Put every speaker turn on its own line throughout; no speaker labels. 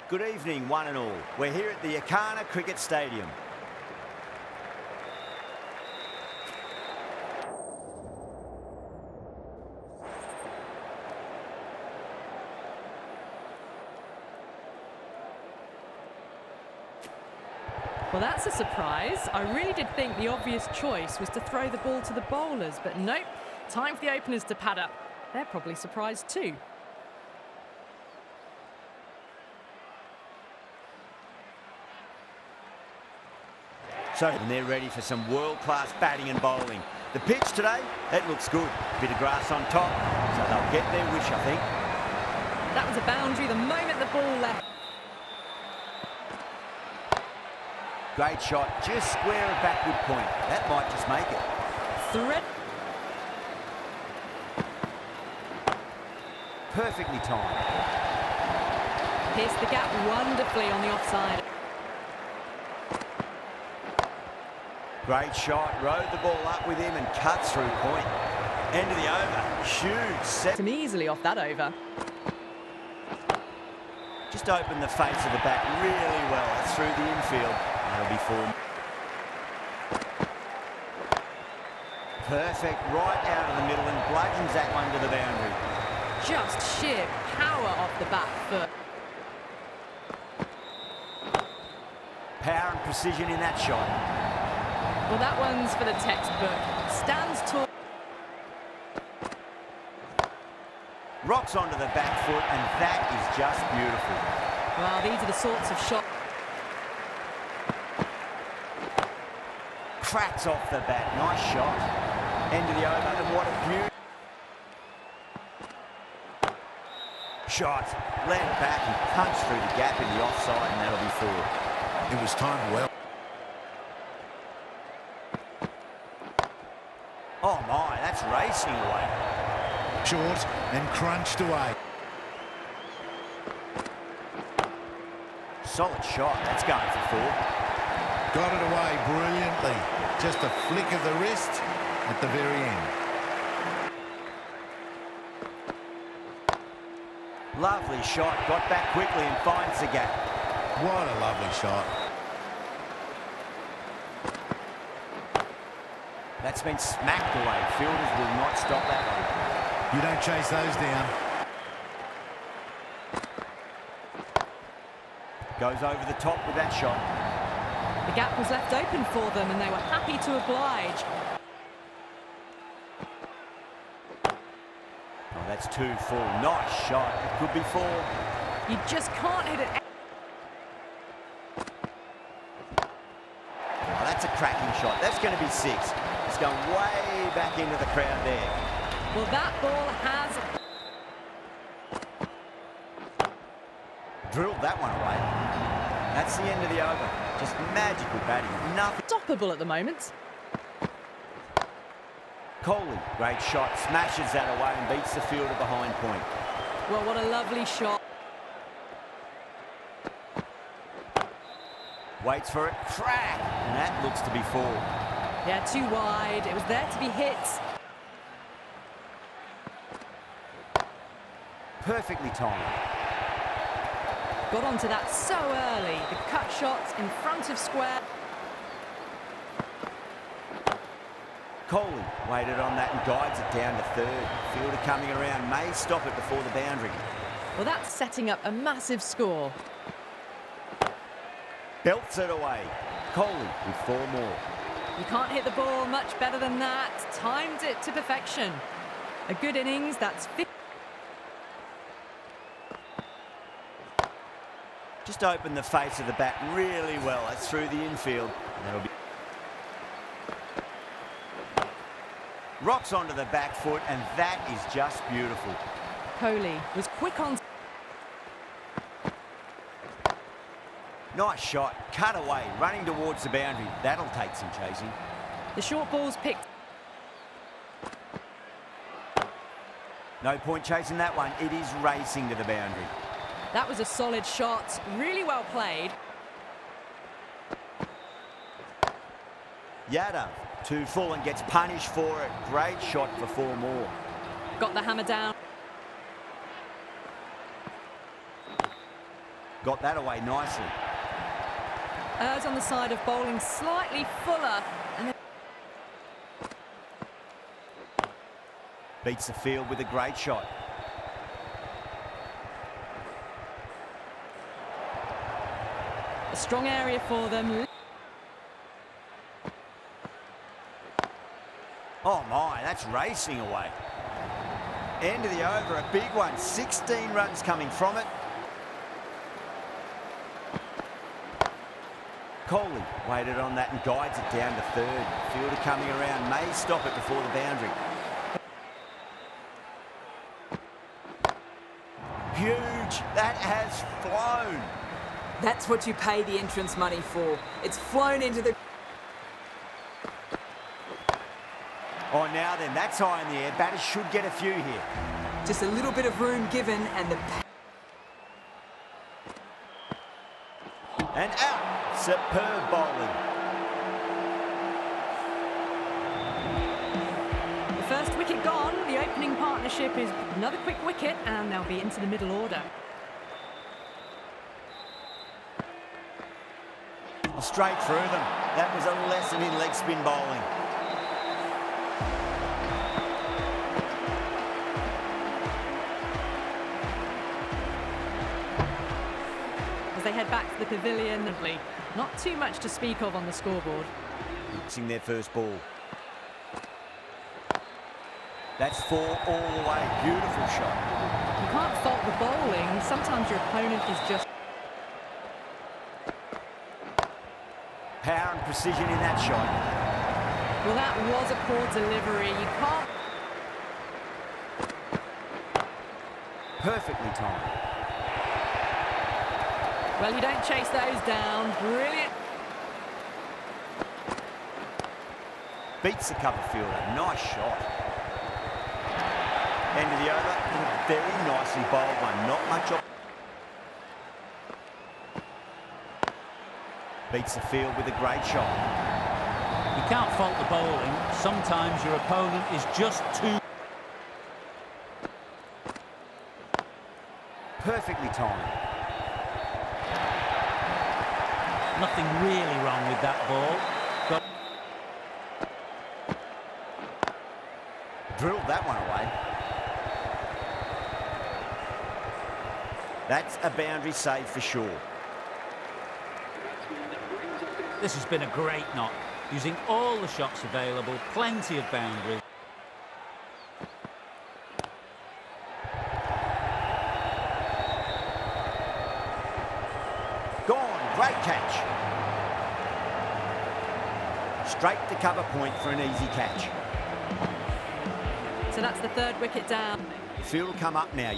Good evening, one and all. We're here at the Akana Cricket Stadium.
Well, that's a surprise. I really did think the obvious choice was to throw the ball to the bowlers, but nope. Time for the openers to pad up. They're probably surprised too.
And they're ready for some world-class batting and bowling. The pitch today, it looks good. Bit of grass on top, so they'll get their wish, I think.
That was a boundary the moment the ball left.
Great shot, just square of backward point. That might just make it.
Thread.
Perfectly timed.
Pierced the gap wonderfully on the offside.
Great shot, rode the ball up with him and cuts through point. End of the over, huge set.
Him easily off that over.
Just opened the face of the bat really well. That's through the infield. That'll be full. Perfect, right out of the middle and bludgeons that one to the boundary.
Just sheer power off the back foot.
Power and precision in that shot.
Well, that one's for the textbook. Stands tall.
Rocks onto the back foot, and that is just beautiful.
Well, these are the sorts of shots.
Cracks off the bat. Nice shot. End of the over, and what a beauty. Shot. Land back and punch through the gap in the offside, and that'll be four.
It was timed well.
Oh my, that's racing away.
Short and crunched away.
Solid shot, that's going for four.
Got it away brilliantly. Just a flick of the wrist at the very end.
Lovely shot, got back quickly and finds the gap.
What a lovely shot.
That's been smacked away. Fielders will not stop that one.
You don't chase those down.
Goes over the top with that shot.
The gap was left open for them and they were happy to oblige.
Oh, that's 2 full. Nice shot. It could be 4.
You just can't hit it.
Oh, that's a cracking shot. That's going to be 6. It's going way back into the crowd there.
Well, that ball has
Drilled that one away. That's the end of the over. Just magical batting. Nothing.
stoppable at the moment.
Kohli, great shot. Smashes that away and beats the fielder behind point.
Well, what a lovely shot.
Waits for it. Crack! And that looks to be 4.
Yeah, too wide. It was there to be hit.
Perfectly timed.
Got onto that so early. The cut shot in front of square.
Kohli waited on that and guides it down to 3rd. Fielder coming around may stop it before the boundary.
Well, that's setting up a massive score.
Belts it away. Kohli with 4 more.
You can't hit the ball much better than that. Timed it to perfection. A good innings, that's 50.
Just opened the face of the bat really well. That's through the infield. That'll be. Rocks onto the back foot, and that is just beautiful.
Kohli was quick on.
Nice shot, cut away, running towards the boundary. That'll take some chasing.
The short ball's picked.
No point chasing that one. It is racing to the boundary.
That was a solid shot. Really well played.
Yadav, 2 full and gets punished for it. Great shot for 4 more.
Got the hammer down.
got that away nicely.
Errs on the side of bowling slightly fuller. And
Beats the field with a great shot.
a strong area for them.
Oh my, that's racing away. End of the over, a big one. 16 runs coming from it. Kohli waited on that and guides it down to third. Fielder coming around, may stop it before the boundary. Huge, that has flown.
That's what you pay the entrance money for. It's flown into the...
Oh, now then, that's high in the air. Batters should get a few here.
Just a little bit of room given and the...
And out. Superb bowling.
The first wicket gone. The opening partnership is another quick wicket and they'll be into the middle order.
Straight through them. That was a lesson in leg spin bowling.
As they head back to the pavilion, not too much to speak of on the scoreboard.
Mixing their first ball. That's 4 all the way. Beautiful shot.
You can't fault the bowling. Sometimes your opponent is just...
Power and precision in that shot.
Well, that was a poor delivery. You can't...
Perfectly timed.
Well, you don't chase those down. Brilliant.
Beats the cover fielder. Nice shot. End of the over. And a very nicely bowled one. Not much off. Beats the field with a great shot.
You can't fault the bowling. Sometimes your opponent is just too...
Perfectly timed.
Nothing really wrong with that ball. But
Drilled that one away. That's a boundary save for sure.
this has been a great knock, using all the shots available, plenty of boundaries.
Gone, great catch. Straight to cover point for an easy catch.
So that's the third wicket down.
The field will come up now.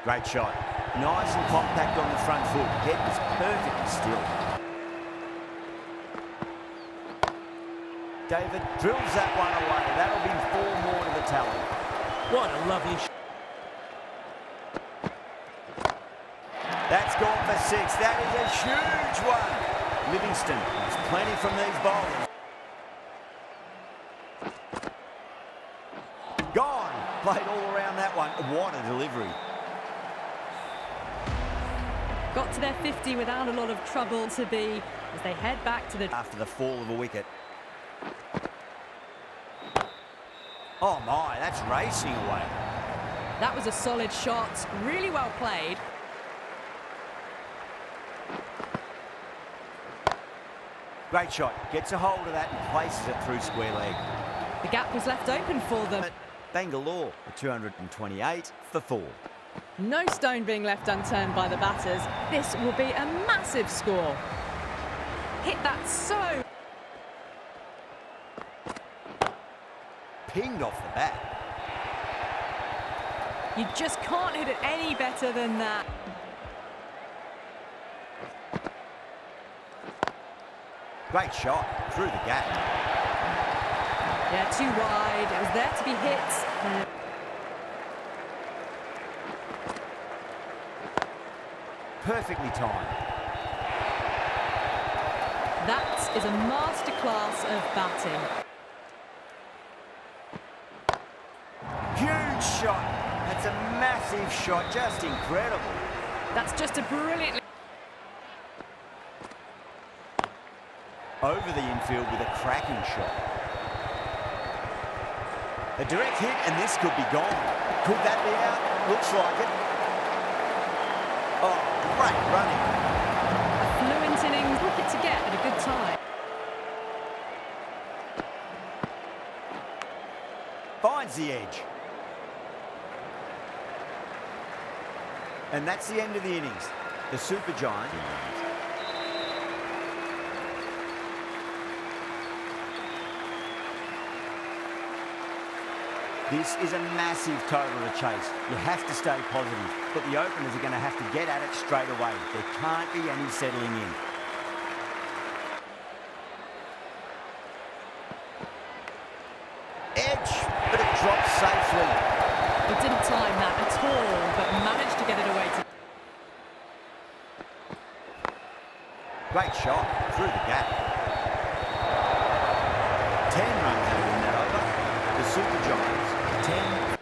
Great shot. Nice and compact on the front foot. Head was perfectly still. David drills that one away. That'll be 4 more to the tally.
What a lovely shot.
That's gone for 6. That is a huge one. Livingston has plenty from these bowlers. Gone. Played all around that one. What a delivery.
Got to their 50 without a lot of trouble to be as they head back to the...
After the fall of a wicket. Oh my, that's racing away.
That was a solid shot. Really well played.
Great shot. Gets a hold of that and places it through square leg.
The gap was left open for them.
At Bangalore, a 228 for 4.
No stone being left unturned by the batters. This will be a massive score. Hit that so...
Pinged off the bat.
You just can't hit it any better than that.
Great shot through the gap.
Yeah, too wide. It was there to be hit.
Perfectly timed.
That is a masterclass of batting.
Huge shot. That's a massive shot, just incredible.
That's just a brilliant...
Over the infield with a cracking shot. A direct hit, and this could be gone. Could that be out? Looks like it. Oh, great running.
A fluent innings, wicket to get at a good time.
Finds the edge. And that's the end of the innings. The Super Giants. This is a massive total to chase. You have to stay positive, but the openers are going to have to get at it straight away. There can't be any settling in. Edge, but it drops safely.
He didn't time that at all, but managed to get it away to...
Great shot through the gap. 10 runs out in that over. The Super Giants, 10.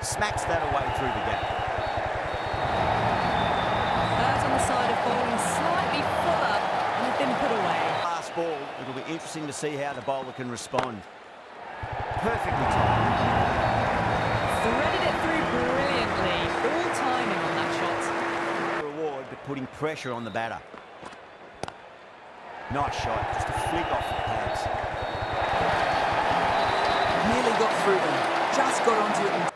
Smacks that away through the gap.
Birds on the side of bowling slightly fuller and have been put away.
Last ball, it'll be interesting to see how the bowler can respond. Perfectly timed.
Threaded it through brilliantly. All timing on that shot.
Reward, but putting pressure on the batter. Nice shot, just a flick off the pads.
Nearly got through them. Just got onto it.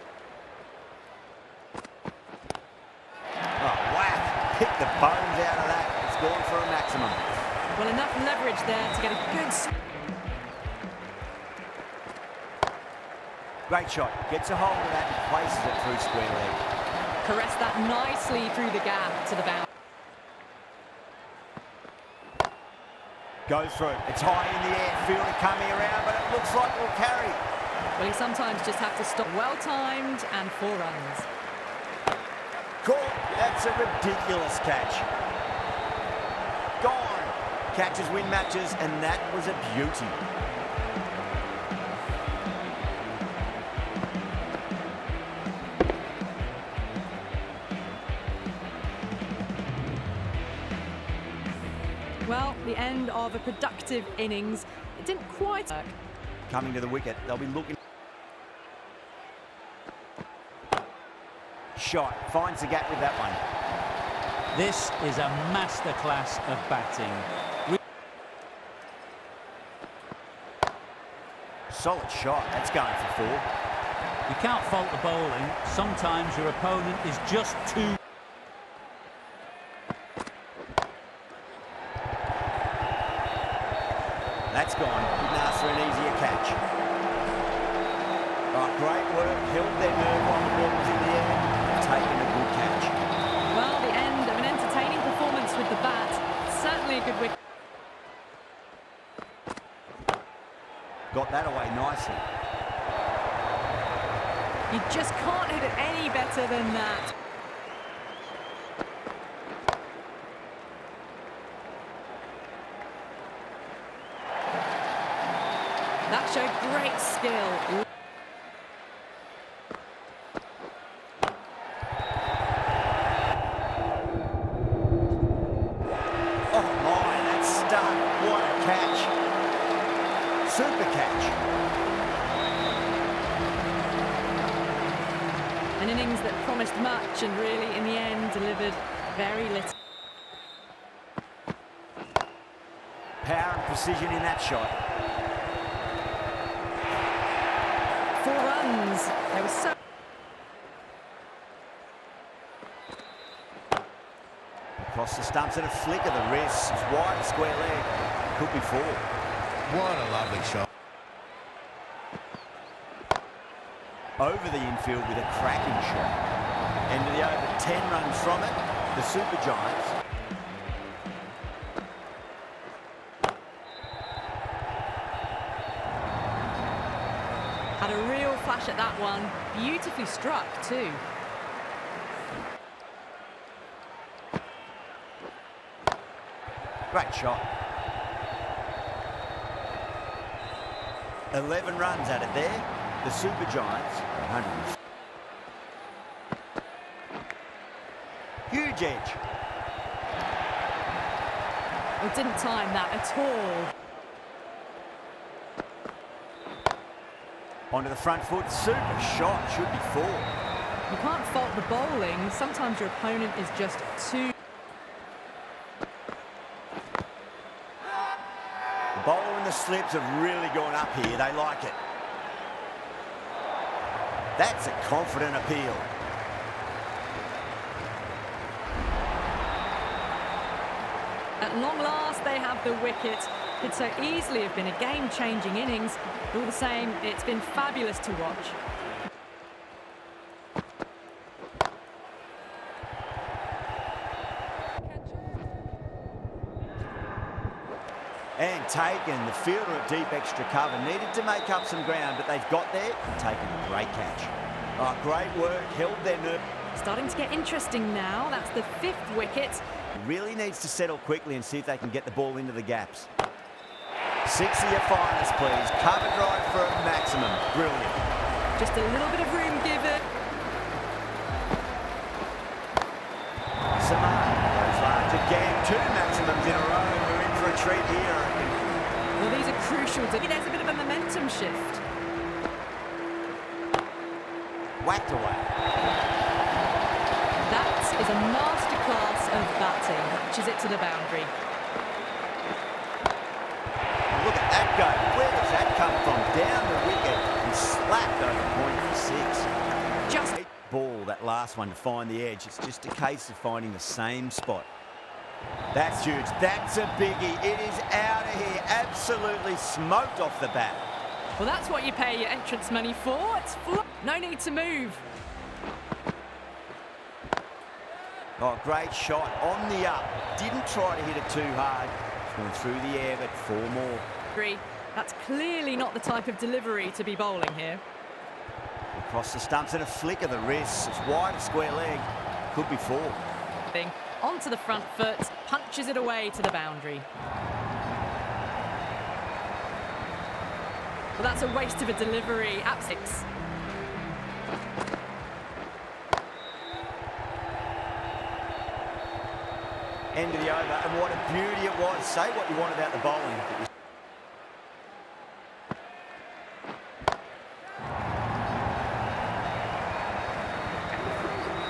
Oh, whack! Pick the bones out of that. It's gone for a maximum.
Well, enough leverage there to get a good...
Great shot. Gets a hold of that and places it through square leg.
Caressed that nicely through the gap to the boundary.
Goes through. It's high in the air. Fielder coming around, but it looks like we'll carry.
Well, you sometimes just have to stop. Well timed and 4 runs.
Caught. That's a ridiculous catch. Gone. Catches win matches, and that was a beauty.
Well, the end of a productive innings. It didn't quite work.
Coming to the wicket, they'll be looking. Shot, finds the gap with that one.
This is a masterclass of batting.
Solid shot, that's going for 4.
You can't fault the bowling. Sometimes your opponent is just too...
That's gone. Couldn't ask for an easier catch. Oh, great work. Held their nerve while the ball was in the air. Taken a good catch.
Well, the end of an entertaining performance with the bat. Certainly a good wicket.
Got that away nicely.
You just can't hit it any better than that. That showed great skill.
Oh my, that's stuck. What a catch. Super catch.
An innings that promised much and really, in the end, delivered very little.
Power and precision in that shot.
4 runs. They were so...
Across the stumps and a flick of the wrist. It's wide, square leg. Could be 4.
What a lovely shot.
Over the infield with a cracking shot. End of the over, 10 runs from it. The Super Giants.
Had a real flash at that one. Beautifully struck, too.
Great shot. 11 runs at it there. The Super Giants are 100. Huge edge.
Well, didn't time that at all.
Onto the front foot. Super shot. Should be 4.
You can't fault the bowling. Sometimes your opponent is just too...
The bowler and the slips have really gone up here. They like it. That's a confident appeal.
At long last, they have the wicket. Could so easily have been a game-changing innings. But all the same, it's been fabulous to watch.
And taken. The fielder at deep extra cover. Needed to make up some ground, but they've got there and taken a great catch. Oh, great work. Held their nerve.
Starting to get interesting now. That's the 5th wicket.
Really needs to settle quickly and see if they can get the ball into the gaps. 6 of your finest, please. Cover drive for a maximum. Brilliant.
Just a little bit of room given.
Samar goes large again. 2 maximums in a row. We're in for a treat here, I reckon.
Well, these are crucial. There's a bit of a momentum shift.
Whacked away.
That is a masterclass of batting. Matches it to the boundary.
Look at that go. Where does that come from? Down the wicket and slapped over point for 6.
Just
Ball, that last one, to find the edge. It's just a case of finding the same spot. That's huge. That's a biggie. It is out of here. Absolutely smoked off the bat.
well, that's what you pay your entrance money for. It's no need to move.
Oh, great shot on the up. Didn't try to hit it too hard. It's going through the air, but 4 more.
That's clearly not the type of delivery to be bowling here.
Across the stumps and a flick of the wrist. It's wide, square leg. Could be 4.
Onto the front foot, punches it away to the boundary. Well, that's a waste of a delivery. At 6.
End of the over, and what a beauty it was. Say what you want about the bowling.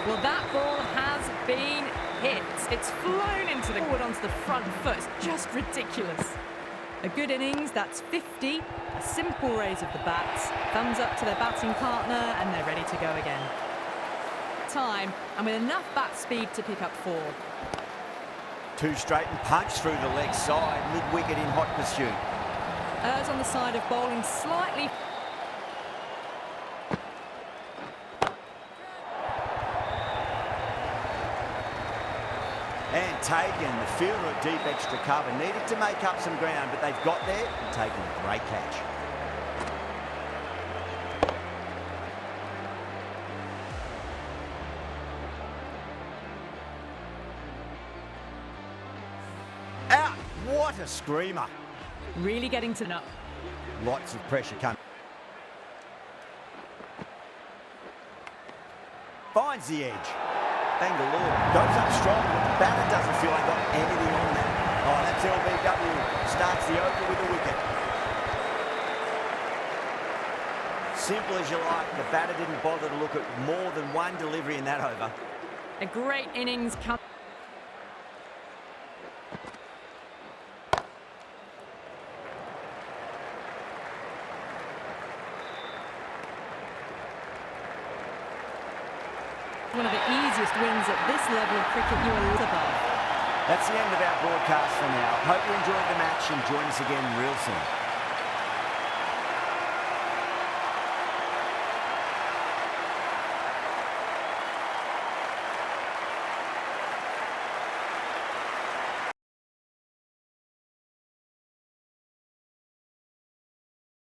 Well, that ball has been hit. It's flown into the forward onto the front foot. It's just ridiculous. A good innings, that's 50. A simple raise of the bats. Thumbs up to their batting partner, and they're ready to go again. Time, and with enough bat speed to pick up 4.
2 straight and punch through the leg side, mid-wicket in hot pursuit.
Errs on the side of bowling slightly.
And taken. The fielder at deep extra cover. Needed to make up some ground, but they've got there and taken a great catch. Out! What a screamer.
Really getting to nut.
Lots of pressure coming. Finds the edge. Bangalore goes up strong, but the batter doesn't feel like got anything on that. Oh, that's LBW. Starts the over with a wicket. Simple as you like. The batter didn't bother to look at more than one delivery in that over.
A great innings come. One of the easiest wins at this level of cricket you are above.
That's the end of our broadcast for now. Hope you enjoyed the match and join us again real soon.